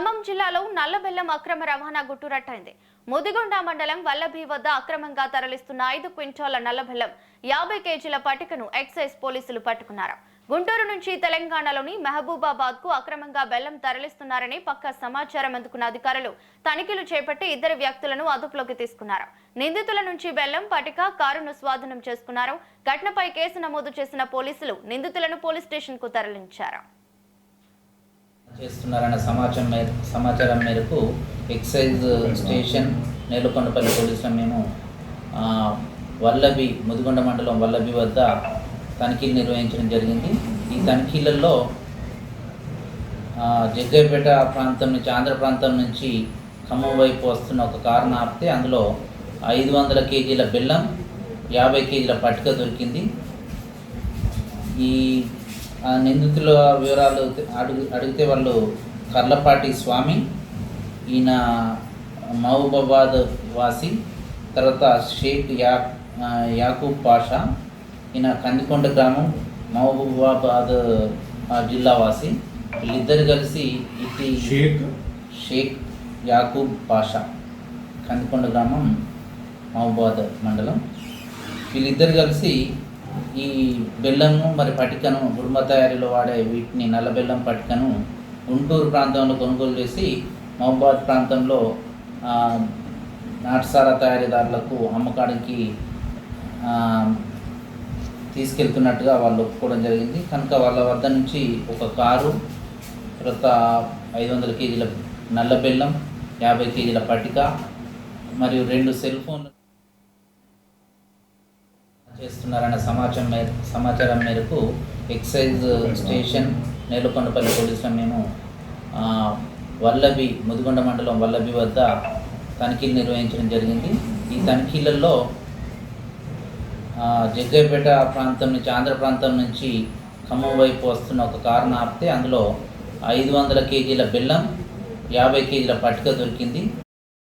ఖమ్మం జిల్లాలో నల్లబెల్లం అక్రమ రవాణా గుట్టురట్టయింది. ముదిగొండ మండలం వల్లభి వద్ద అక్రమంగా తరలిస్తున్న 5 క్వింటాల నల్లబెల్లం 50 కేజీల పట్టికను ఎక్సైజ్ పోలీసులు పట్టుకున్నారు. గుంటూరు నుంచి తెలంగాణలోని మహబూబాబాద్ కు అక్రమంగా బెల్లం తరలిస్తున్నారని పక్కా సమాచారం అందుకున్న అధికారులు తనిఖీలు చేపట్టి 2 వ్యక్తులను అదుపులోకి తీసుకున్నారు. నిందితుల నుంచి బెల్లం పట్టిక కారును స్వాధీనం చేసుకున్నారు. ఘటనపై కేసు నమోదు చేసిన పోలీసులు నిందితులను పోలీస్ స్టేషన్ కు తరలించారు. చేస్తున్నారన్న సమాచారం మేరకు ఎక్సైజ్ స్టేషన్ నేలకొండపల్లి పోలీసులు మేము వల్లభి ముదిగొండ మండలం వల్లభి వద్ద తనిఖీలు నిర్వహించడం జరిగింది. ఈ తనిఖీలలో జగ్గయ్యపేట ప్రాంతం నుంచి ఆంధ్ర ప్రాంతం నుంచి ఖమ్మం వైపు వస్తున్న ఒక కారును ఆపితే అందులో 500 కేజీల బెల్లం 50 కేజీల పట్టిక దొరికింది. ఈ నిందితుల వివరాలు అడిగితే వాళ్ళు కర్లపాటి స్వామి, ఈయన మహబూబాబాద్ వాసి, తర్వాత షేక్ యాకూబ్ పాషా, ఈయన కందికొండ గ్రామం మహబూబాబాద్ జిల్లా వాసి. వీళ్ళిద్దరు కలిసి ఇటు షేక్ యాకూబ్ పాషా, కందికొండ గ్రామం మహబూబాబాద్ మండలం. వీళ్ళిద్దరు కలిసి ఈ బెల్లము మరి పట్టికను గుడుంబ తయారీలో వాడే వీటిని నల్ల బెల్లం పట్టికను గుంటూరు ప్రాంతంలో కొనుగోలు చేసి మహబూబాబాద్ ప్రాంతంలో నాటుసారా తయారీదారులకు అమ్మకానికి తీసుకెళ్తున్నట్టుగా వాళ్ళు ఒప్పుకోవడం జరిగింది. కనుక వాళ్ళ వద్ద నుంచి ఒక కారు, తర్వాత 500 కేజీల నల్ల బెల్లం, 50 కేజీల పట్టిక మరియు 2 సెల్ ఫోన్లు చేస్తున్నారన్న సమాచారం మేరకు ఎక్సైజ్ స్టేషన్ నేలకొండపల్లి పోలీసులు మేము వల్లభి ముదిగొండ మండలం వల్లభి వద్ద తనిఖీలు నిర్వహించడం జరిగింది. ఈ తనిఖీలలో జగ్గయ్యపేట ప్రాంతం నుంచి ఆంధ్ర ప్రాంతం నుంచి ఖమ్మం వైపు వస్తున్న ఒక కారును ఆపితే అందులో 500 కేజీల బెల్లం 50 కేజీల పట్టిక దొరికింది.